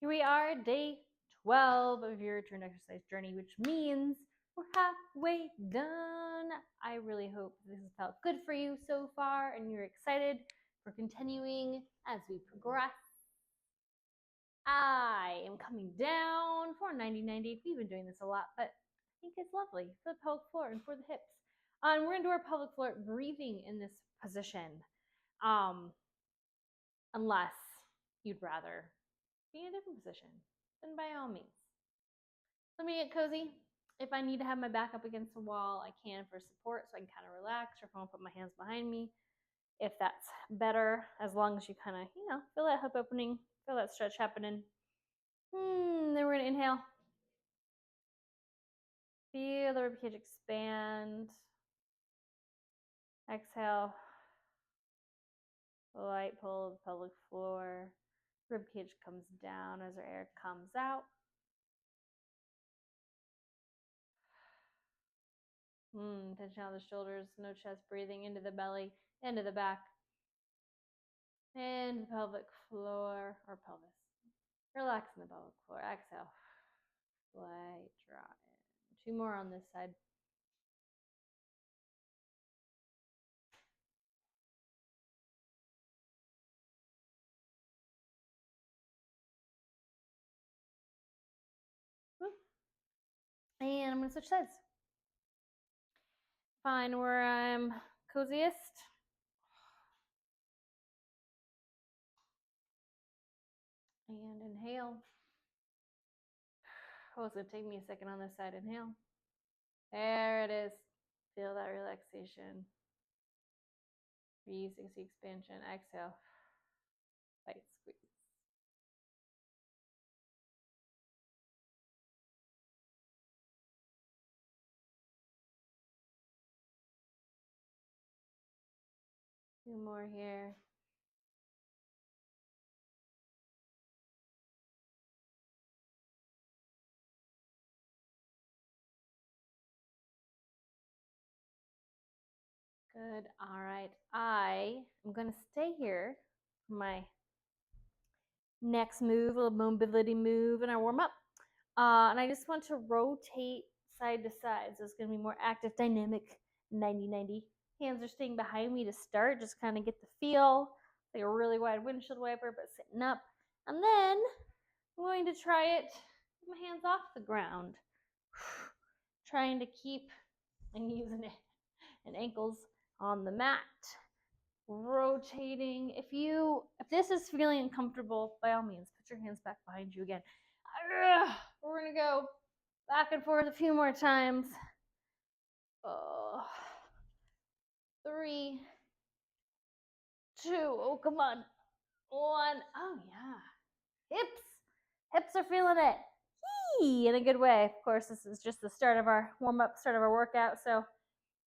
Here we are, day 12 of your return exercise journey, which means we're halfway done. I really hope this has felt good for you so far and you're excited for continuing as we progress. I am coming down for 90-90. We've been doing this a lot, but I think it's lovely for the pelvic floor and for the hips. We're going to do our pelvic floor breathing in this position, unless you'd rather be in a different position, then by all means. Let me get cozy. If I need to have my back up against the wall, I can for support so I can kind of relax, or if I want to put my hands behind me, if that's better, as long as you kind of, feel that hip opening, feel that stretch happening. Then we're going to inhale. Feel the ribcage expand. Exhale. Light pull of the pelvic floor. Ribcage comes down as our air comes out. Tension out the shoulders, no chest breathing, into the belly, into the back, and the pelvic floor or pelvis. Relax in the pelvic floor. Exhale. Light draw in. 2 more on this side. And I'm going to switch sides. Find where I'm coziest. And inhale. Oh, it's going to take me a second on this side. Inhale. There it is. Feel that relaxation. 360 expansion. Exhale. Tight squeeze. Two more here. Good. All right. I am going to stay here for my next move, a little mobility move in our warm up. And I just want to rotate side to side. So it's going to be more active, dynamic, 90-90. Hands are staying behind me to start. Just kind of get the feel. Like a really wide windshield wiper, but sitting up. And then I'm going to try it with my hands off the ground. Trying to keep and using it and ankles on the mat. Rotating. If this is feeling uncomfortable, by all means, put your hands back behind you again. We're gonna go back and forth a few more times. 3, 2, oh come on, 1. Oh yeah, hips are feeling it. In a good way. Of course, this is just the start of our warm-up, start of our workout, so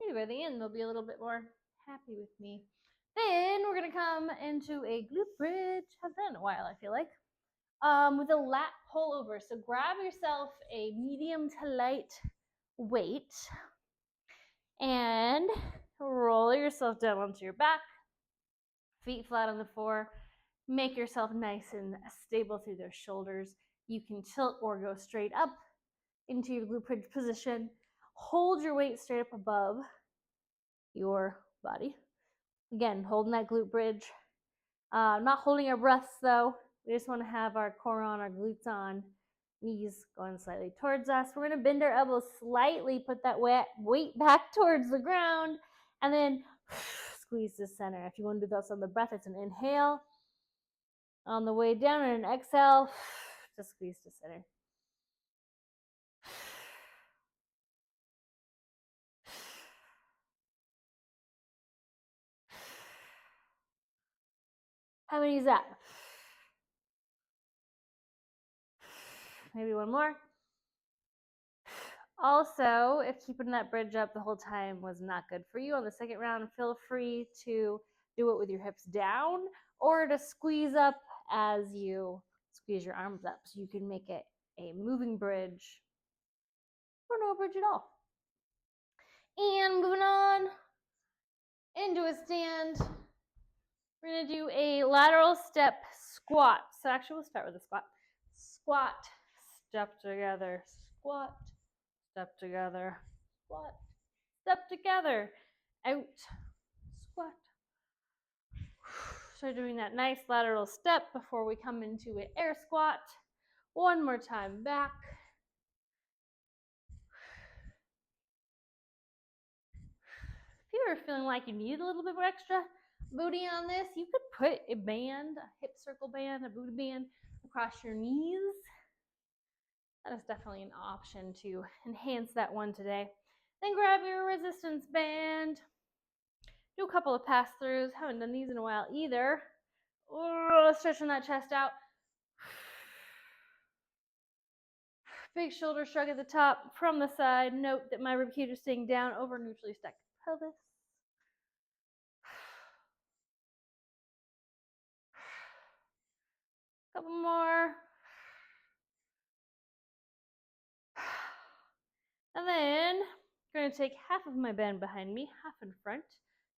maybe by the end they'll be a little bit more happy with me. Then we're gonna come into a glute bridge. Haven't done it in a while, I feel like. With a lat pullover. So grab yourself a medium to light weight and roll yourself down onto your back, feet flat on the floor. Make yourself nice and stable through those shoulders. You can tilt or go straight up into your glute bridge position. Hold your weight straight up above your body. Again, holding that glute bridge. Not holding our breaths though. We just want to have our core on, our glutes on, knees going slightly towards us. We're going to bend our elbows slightly, put that weight back towards the ground, and then squeeze the center. If you want to do this on the breath, it's an inhale. On the way down, and an exhale to squeeze to center. How many is that? Maybe one more. Also, if keeping that bridge up the whole time was not good for you on the second round, feel free to do it with your hips down or to squeeze up as you squeeze your arms up. So you can make it a moving bridge or no bridge at all. And moving on into a stand. We're going to do a lateral step squat. So actually we'll start with a squat. squat, step together, squat, step together, squat, step together, out, squat. So doing that nice lateral step before we come into an air squat. One more time, back. If you are feeling like you need a little bit more extra booty on this, you could put a band, a hip circle band, a booty band across your knees. That is definitely an option to enhance that one today. Then grab your resistance band. Do a couple of pass-throughs. Haven't done these in a while either. Stretching that chest out. Big shoulder shrug at the top. From the side, note that my ribcage is staying down over neutrally stacked pelvis. Couple more. And then I'm going to take half of my band behind me, half in front.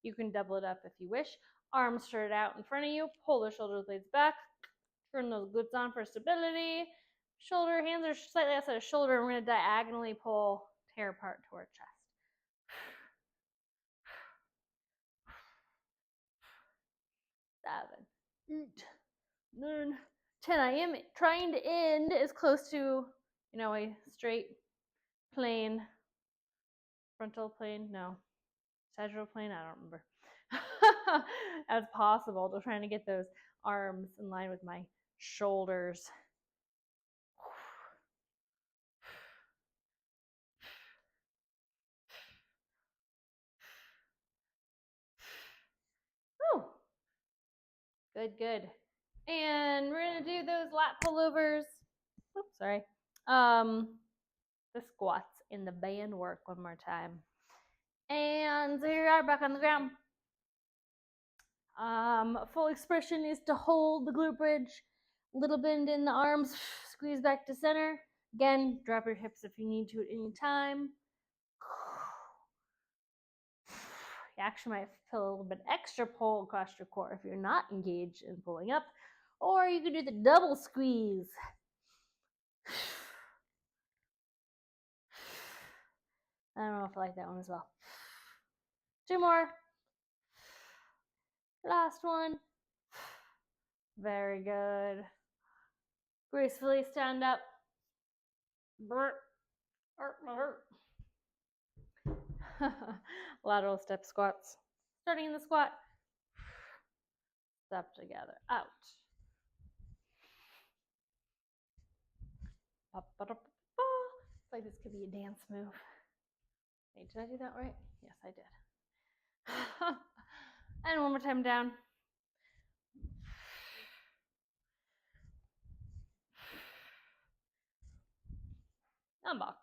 You can double it up if you wish. Arms straight out in front of you. Pull the shoulder blades back. Turn those glutes on for stability. Shoulder, hands are slightly outside of shoulder. And we're going to diagonally pull, tear apart toward chest. 7, 8, 9, 10. I am trying to end as close to, a straight plane, frontal plane, no, sagittal plane, I don't remember, as possible. Just trying to get those arms in line with my shoulders. Whew. Good, good. And we're gonna do those lat pullovers. Oops, sorry. The squats in the band work one more time. And here we are back on the ground. Full expression is to hold the glute bridge, little bend in the arms, squeeze back to center. Again, drop your hips if you need to at any time. You actually might feel a little bit extra pull across your core if you're not engaged in pulling up, or you could do the double squeeze. I don't know if I like that one as well. 2 more. Last one. Very good. Gracefully stand up. Lateral step squats. Starting in the squat. Step together. Out. It's like this could be a dance move. Wait, did I do that right? Yes, I did. And one more time down. And back.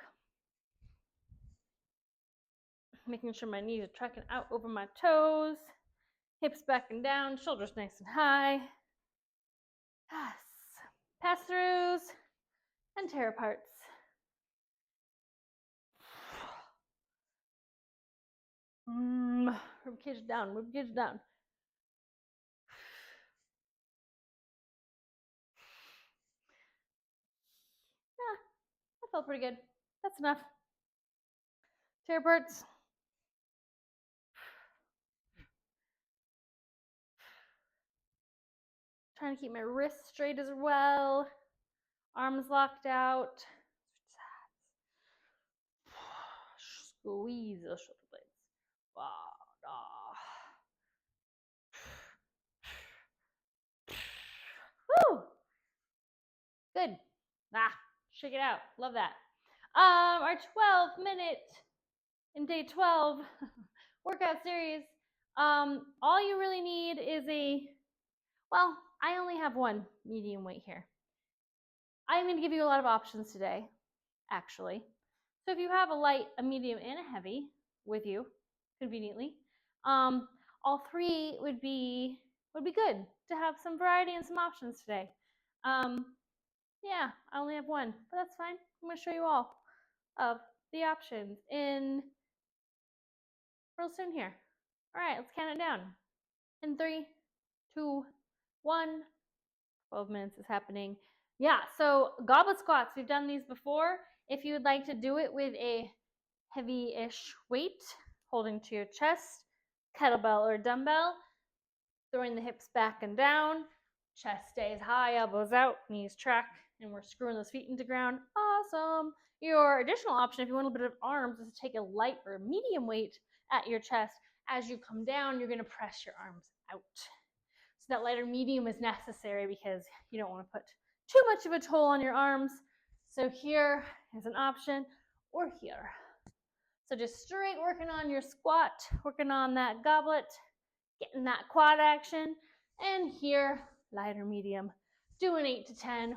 Making sure my knees are tracking out over my toes. Hips back and down. Shoulders nice and high. Yes. Pass-throughs and tear aparts. Ribcage down, ribcage down. Yeah, that felt pretty good. That's enough. Tear aparts. Trying to keep my wrists straight as well. Arms locked out. Squeeze those shoulder blades. Woo! Good. Shake it out. Love that. Our 12-minute in day 12 workout series. All you really need is I only have one medium weight here. I'm going to give you a lot of options today, actually. So if you have a light, a medium, and a heavy with you, conveniently, all 3 would be good to have some variety and some options today. Yeah, I only have one, but that's fine. I'm going to show you all of the options in real soon here. All right, let's count it down. In 3, 2, 1. 12 minutes is happening Yeah, so goblet squats, we've done these before. If you would like to do it with a heavy-ish weight, holding to your chest, kettlebell or dumbbell, throwing the hips back and down, chest stays high, elbows out, knees track, and we're screwing those feet into ground. Awesome. Your additional option, if you want a little bit of arms, is to take a light or medium weight at your chest. As you come down, you're going to press your arms out. So that lighter medium is necessary because you don't want to put too much of a toll on your arms. So here is an option, or here. So just straight working on your squat, working on that goblet, getting that quad action. And here, lighter medium, doing 8 to 10,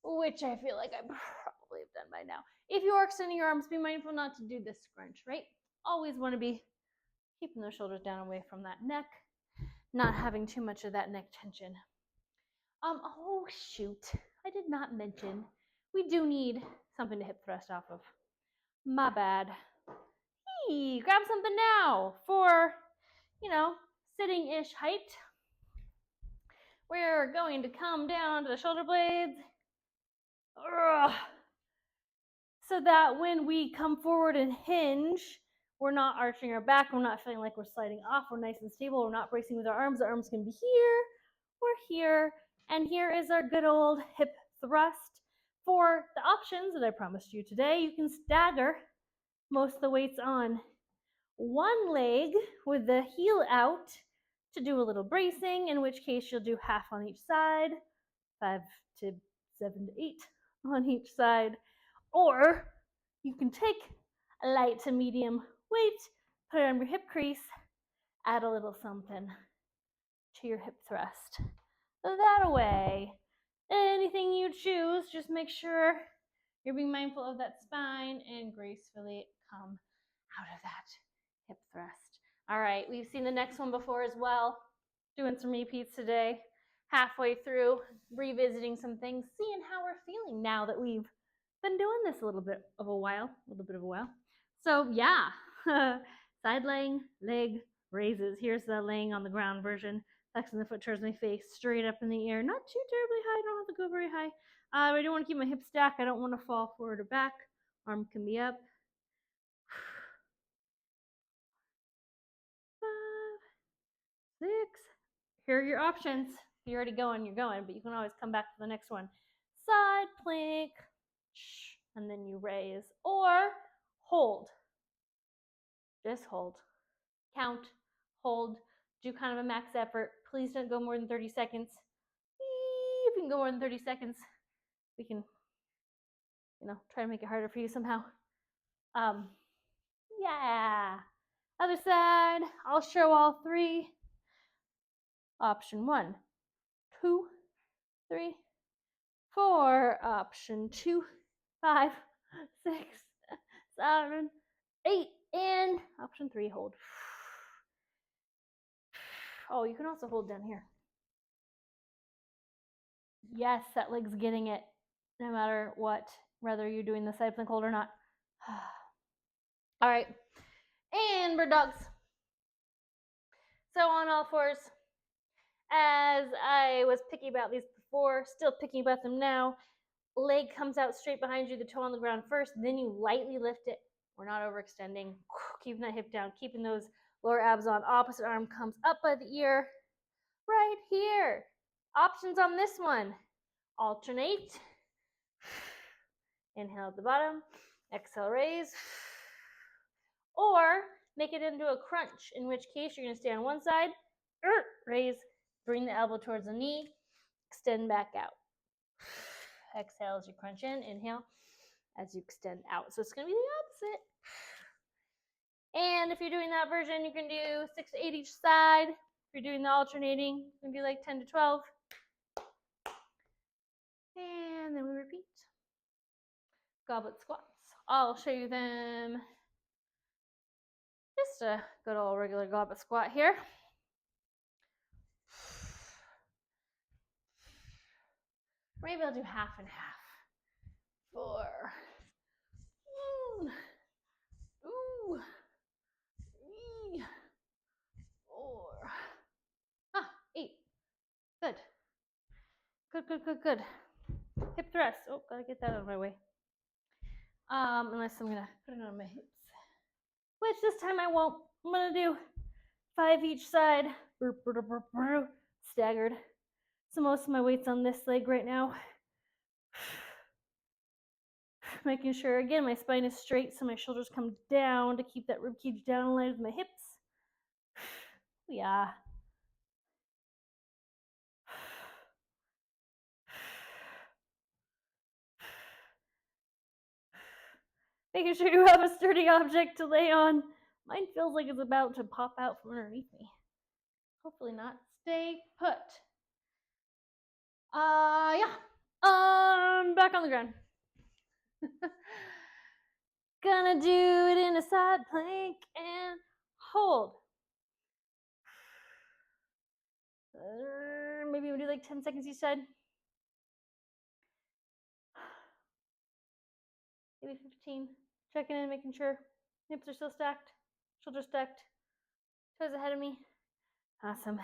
which I feel like I probably have done by now. If you are extending your arms, be mindful not to do this scrunch, right? Always want to be keeping those shoulders down away from that neck, not having too much of that neck tension. Oh shoot, I did not mention, we do need something to hip thrust off of. My bad. Hey, grab something now for, sitting-ish height. We're going to come down to the shoulder blades. So that when we come forward and hinge, we're not arching our back, we're not feeling like we're sliding off, we're nice and stable, we're not bracing with our arms. The arms can be here or here. And here is our good old hip thrust. For the options that I promised you today, you can stagger most of the weights on one leg with the heel out to do a little bracing, in which case you'll do half on each side, 5 to 7 to 8 on each side. Or you can take a light to medium weight, put it on your hip crease, add a little something to your hip thrust. That away. Anything you choose, just make sure you're being mindful of that spine and gracefully come out of that hip thrust. All right, we've seen the next one before as well. Doing some repeats today. Halfway through, revisiting some things, seeing how we're feeling now that we've been doing this a little bit of a while. So yeah, side laying, leg raises. Here's the laying on the ground version. Flexing the foot towards my face, straight up in the air. Not too terribly high, don't have to go very high. I don't want to keep my hips stacked. I don't want to fall forward or back. Arm can be up. 5, 6. Here are your options. If you're already going, you're going, but you can always come back to the next one. Side plank, and then you raise, or hold. Just hold. Count, hold, do kind of a max effort. Please don't go more than 30 seconds. If you can go more than 30 seconds, we can, try to make it harder for you somehow. Yeah. Other side, I'll show all 3. Option 1, 2, 3, 4. Option 2, 5, 6, 7, 8. And option 3, hold. Oh, you can also hold down here. Yes, that leg's getting it, no matter what, whether you're doing the side plank hold or not. All right, and bird dogs. So on all fours, as I was picky about these before, still picky about them now. Leg comes out straight behind you, the toe on the ground first, then you lightly lift it. We're not overextending, keeping that hip down, keeping those lower abs on. Opposite arm comes up by the ear, right here. Options on this one. Alternate. Inhale at the bottom, exhale, raise. Or make it into a crunch, in which case you're going to stay on one side, raise, bring the elbow towards the knee, extend back out. Exhale as you crunch in, inhale as you extend out. So it's going to be the opposite. And if you're doing that version, you can do 6 to 8 each side. If you're doing the alternating, you can do like 10 to 12. And then we repeat. Goblet squats. I'll show you them. Just a good old regular goblet squat here. Maybe I'll do half and half. 4. 3. 4. 8. Good. Good. hip thrust. Oh, gotta get that out of my way. Unless I'm gonna put it on my hips. Which this time I won't. I'm gonna do 5 each side. Staggered. So most of my weight's on this leg right now. Making sure, again, my spine is straight so my shoulders come down to keep that ribcage down in line with my hips. Yeah. Making sure you have a sturdy object to lay on. Mine feels like it's about to pop out from underneath me. Hopefully not. Stay put. Yeah. Back on the ground. Gonna do it in a side plank and hold. Maybe we'll do like 10 seconds each side. Maybe 15. Checking in, making sure hips are still stacked, shoulders stacked, toes ahead of me. Awesome.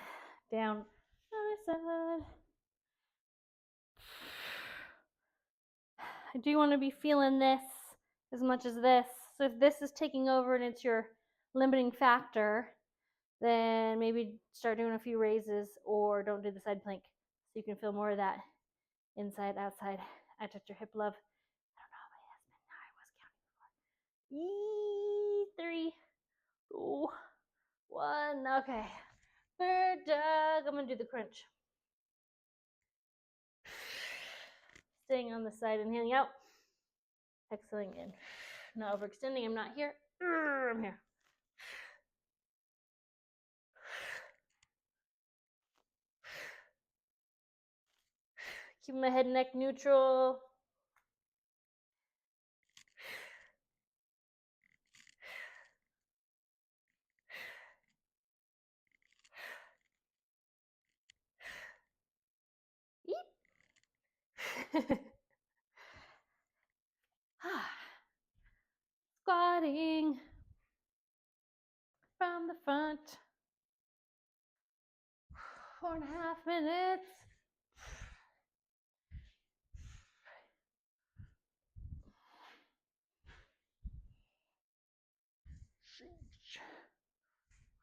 Down, other side. I do want to be feeling this as much as this. So if this is taking over and it's your limiting factor, then maybe start doing a few raises or don't do the side plank so you can feel more of that inside, outside, adductor hip love. I don't know how many that's been now. I was counting before. 3, 2, 1. Okay. Third dog. I'm going to do the crunch. Staying on the side, inhaling out. Exhaling in. Not overextending. I'm not here. I'm here. Keep my head and neck neutral. Squatting from the front. 4.5 minutes.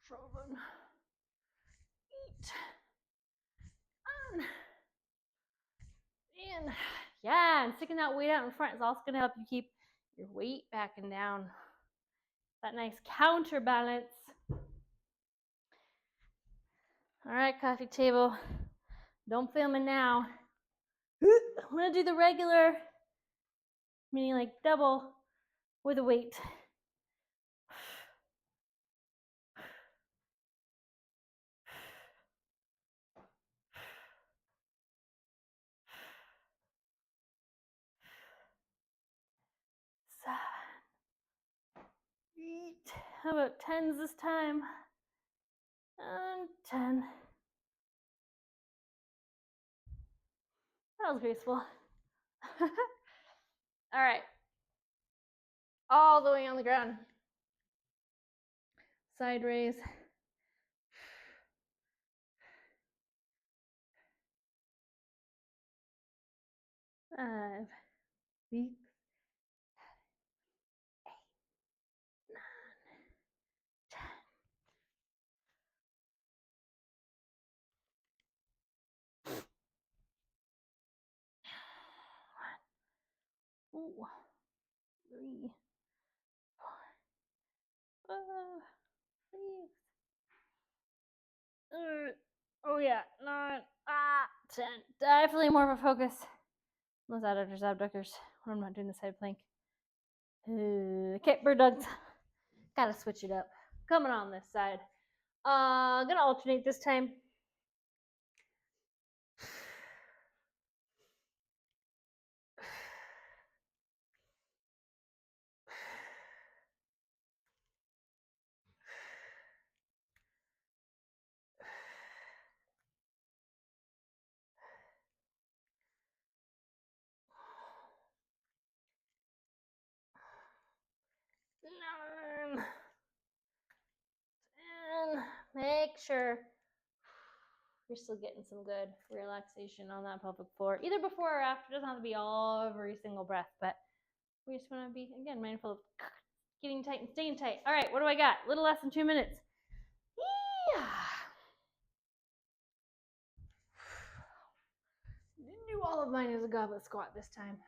Shoulder. Eat. On. In. Yeah, and sticking that weight out in front is also going to help you keep your weight back and down. That nice counterbalance. All right, coffee table. Don't film it now. I'm going to do the regular, meaning like double with a weight. How about 10s this time? And 10. That was graceful. All right. All the way on the ground. Side raise. 5, 6, 8, 9, 10. Ooh, 3, 4, 5, 6. Oh yeah, 9, 10. Definitely more of a focus. Those adductors, abductors. When I'm not doing the side plank. Okay, bird dogs. Gotta switch it up. Coming on this side. Gonna alternate this time. Nine, 10. Make sure You're still getting some good relaxation on that pelvic floor, either before or after. It doesn't have to be all every single breath, but we just want to be, again, mindful of getting tight and staying tight. All right, what do I got? A little less than 2 minutes. Yeah. Didn't do all of mine as a goblet squat this time.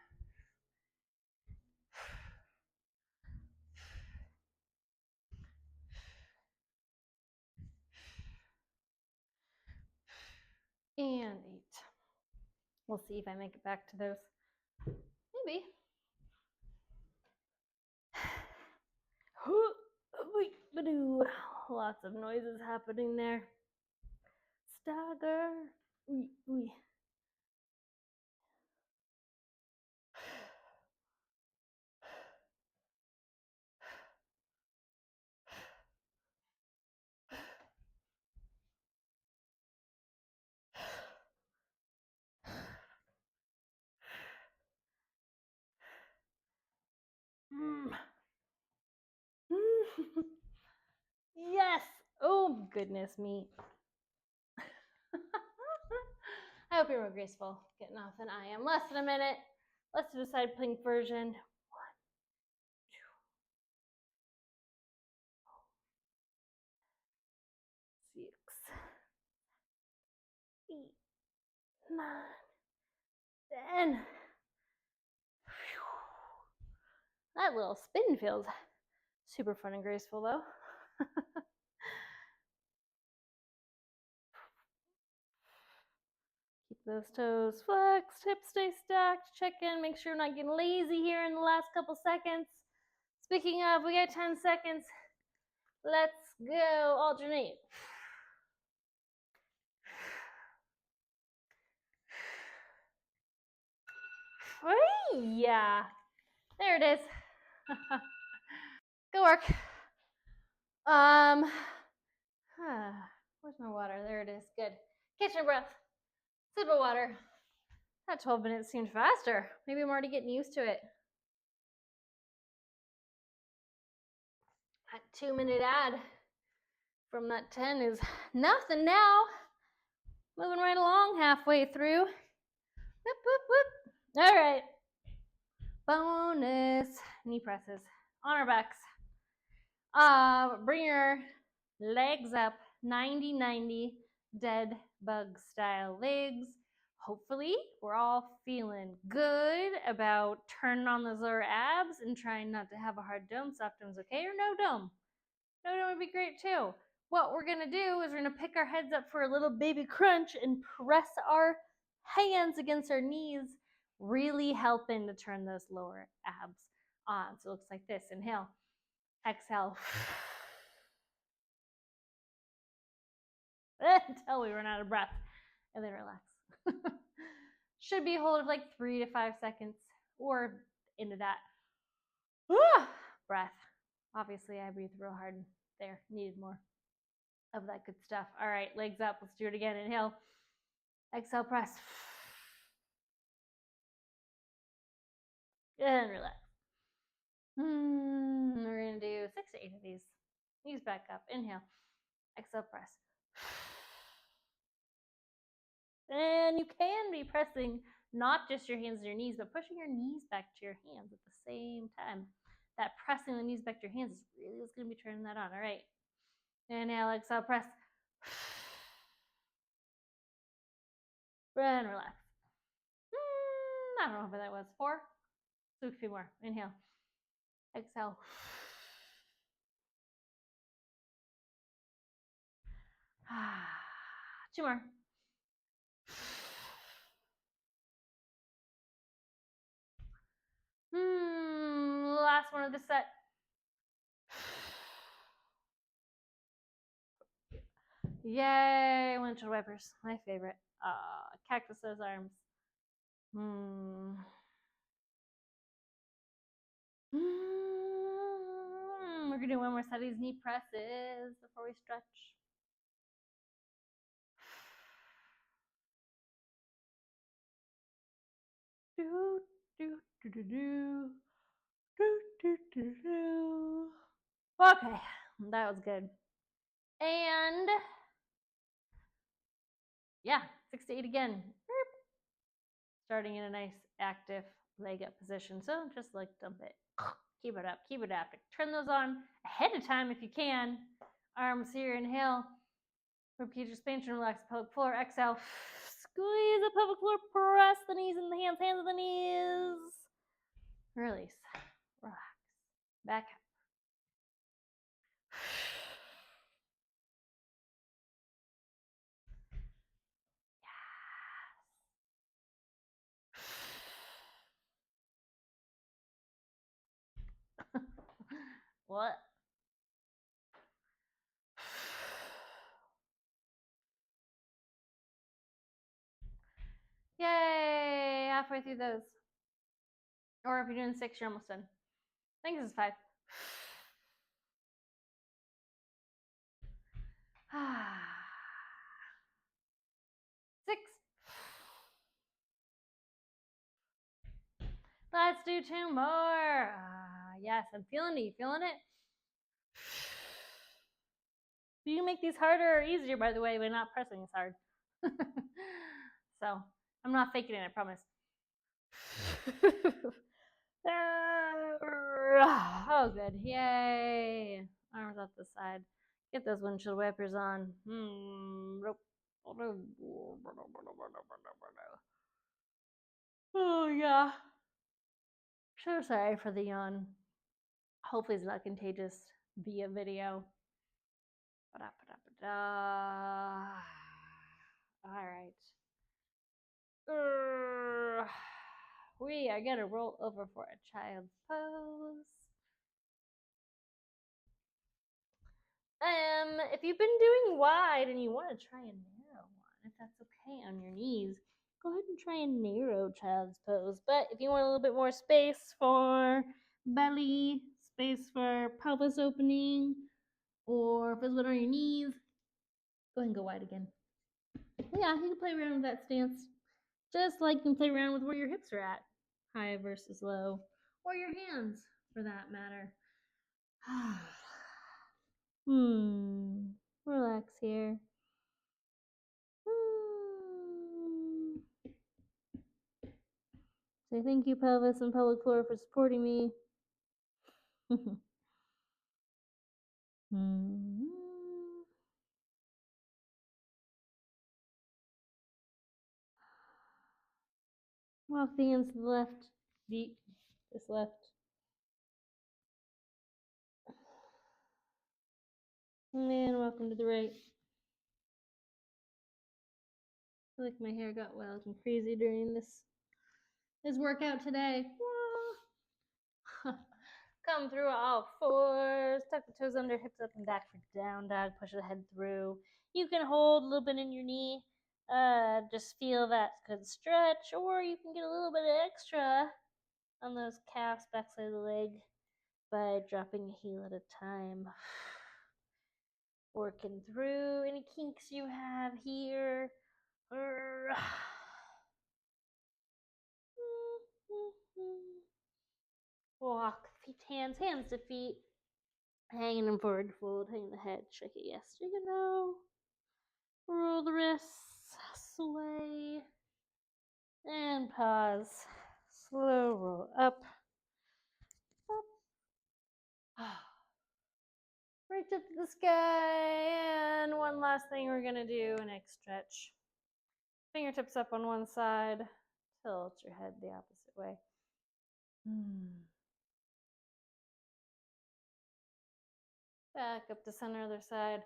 And 8. We'll see if I make it back to those. Maybe. Lots of noises happening there. Stagger. Yes. Oh, goodness me. I hope you're more graceful getting off than I am. Less than a minute. Let's do the side plank version. 1, 2, 6, 8, 9, 10. That little spin feels super fun and graceful though. Keep those toes flexed, hips stay stacked. Check in, make sure you're not getting lazy here in the last couple seconds. Speaking of, we got 10 seconds. Let's go. Alternate. Yeah, there it is. Go work. Where's my water? There it is. Good. Catch your breath. Sip of water. That 12 minutes seemed faster. Maybe I'm already getting used to it. That 2-minute ad from that 10 is nothing now. Moving right along halfway through. Whoop, whoop, whoop. All right. Bonus knee presses on our backs. Bring your legs up, 90-90, dead bug style legs. Hopefully, we're all feeling good about turning on those lower abs and trying not to have a hard dome. Soft dome's okay, or no dome. No dome would be great too. What we're gonna do is we're gonna pick our heads up for a little baby crunch and press our hands against our knees, really helping to turn those lower abs on. So it looks like this. Inhale, exhale. Until we run out of breath, and then relax. Should be a hold of like 3 to 5 seconds or into that breath. Obviously, I breathed real hard there. Needed more of that good stuff. All right, legs up. Let's do it again. Inhale, exhale, press, and relax. We're gonna do 6 to 8 of these. Knees back up. Inhale, exhale, press. And you can be pressing not just your hands to your knees, but pushing your knees back to your hands at the same time. That pressing the knees back to your hands is really what's going to be turning that on. All right. Inhale, exhale, press. And relax. I don't know what that was. 4. Do a few more. Inhale. Exhale. Two more. Last one of the set. Yay, windshield wipers. My favorite. Cactus those arms. We're gonna do one more set of these knee presses before we stretch. Do, do, do, do, do. Do, do, do, do. Okay, that was good. And Yeah, 6 to 8 again. Starting in a nice active leg up position. So just like dump it. Keep it up, keep it active. Turn those on ahead of time if you can. Arms here, inhale. Repeat expansion, relax the pelvic floor. Exhale. Squeeze the pelvic floor, press the knees and the hands, hands and the knees. Release. Relax. Back up. What? Yay! Halfway through those. Or if you're doing 6, you're almost done. I think this is 5. 6. Let's do 2 more. Yes, I'm feeling it. You feeling it? You can make these harder or easier, by the way, by not pressing as hard. So, I'm not faking it, I promise. Oh, good. Yay. Arms off the side. Get those windshield wipers on. Oh, yeah. So sorry for the yawn. Hopefully it's not contagious via video. All right. We are going to roll over for a child's pose. If you've been doing wide and you want to try a narrow one, if that's okay on your knees, go ahead and try a narrow child's pose. But if you want a little bit more space for belly, space for pelvis opening, or if it's on your knees, go ahead and go wide again. Yeah, you can play around with that stance. Just like you can play around with where your hips are at, high versus low, or your hands for that matter. Relax here. Say thank you, pelvis and pelvic floor, for supporting me. Walk the hands to the left, deep, just left. And welcome to the right. I feel like my hair got wild and crazy during this workout today. Come through all 4s, tuck the toes under, hips up and back for down dog, push the head through. You can hold a little bit in your knee, just feel that good stretch, or you can get a little bit extra on those calves, backside of the leg, by dropping a heel at a time. Working through any kinks you have here. Walk, feet, hands to feet. Hanging in forward fold, hang the head, shake it yes, shake it no. Roll the wrists, sway, and pause. Slow roll up. Reach up to the sky, and one last thing we're gonna do, a neck stretch. Fingertips up on one side, tilt your head the opposite way. Back up to center, other side.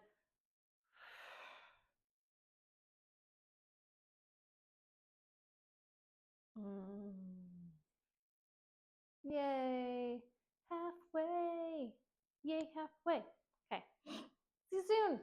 Yay, halfway. Yay, halfway. Okay, see you soon.